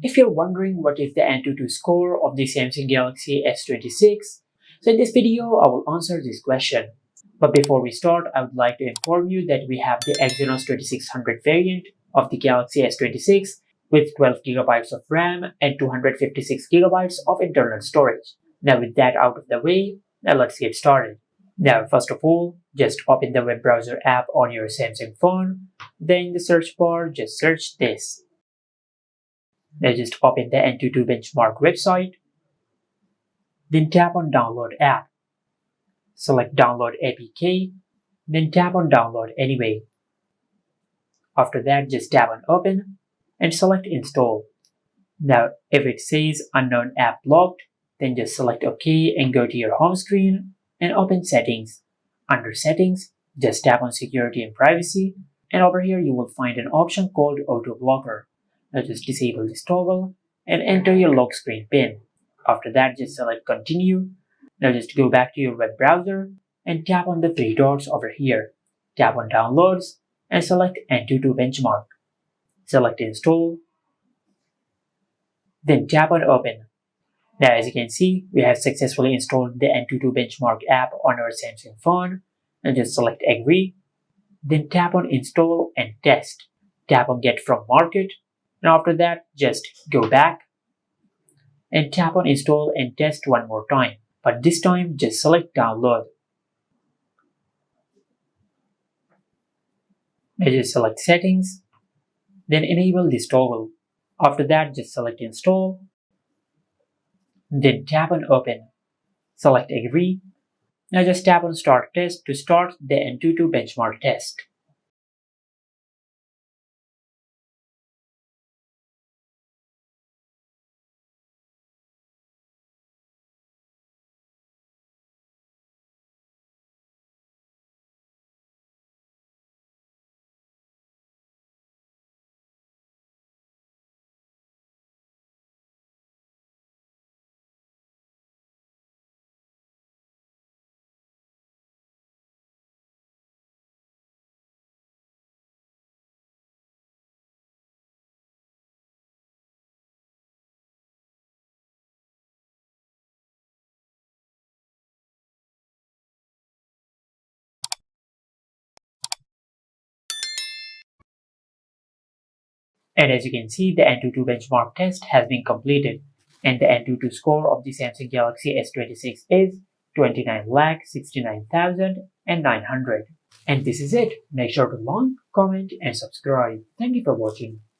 If you're wondering what is the Antutu score of the Samsung Galaxy S26, so in this video I will answer this question. But before we start, I would like to inform you that we have the Exynos 2600 variant of the Galaxy S26 with 12GB of RAM and 256GB of internal storage. Now with that out of the way, now let's get started. Now first of all, just open the web browser app on your Samsung phone, then in the search bar just search this. Now just open the Antutu benchmark website, then tap on download app. Select download APK, then tap on download anyway. After that just tap on open and select install. Now if it says unknown app blocked, then just select OK and go to your home screen and open settings. Under settings, just tap on security and privacy, and over here you will find an option called auto blocker. Now just disable this toggle and enter your lock screen PIN. After that just select continue. Now just go back to your web browser and tap on the three dots over here. Tap on downloads and select Antutu benchmark. Select install. Then tap on open. Now as you can see, we have successfully installed the Antutu benchmark app on our Samsung phone. And just select agree. Then tap on install and test. Tap on get from market. And after that just go back and tap on install and test one more time. But this time just select download. Now just select settings. Then enable this toggle. After that just select install. Then tap on open. Select agree. Now just tap on start test to start the Antutu benchmark test. And as you can see, the Antutu benchmark test has been completed, and the Antutu score of the Samsung Galaxy S26 is 29,69,900. And this is it. Make sure to like, comment, and subscribe. Thank you for watching.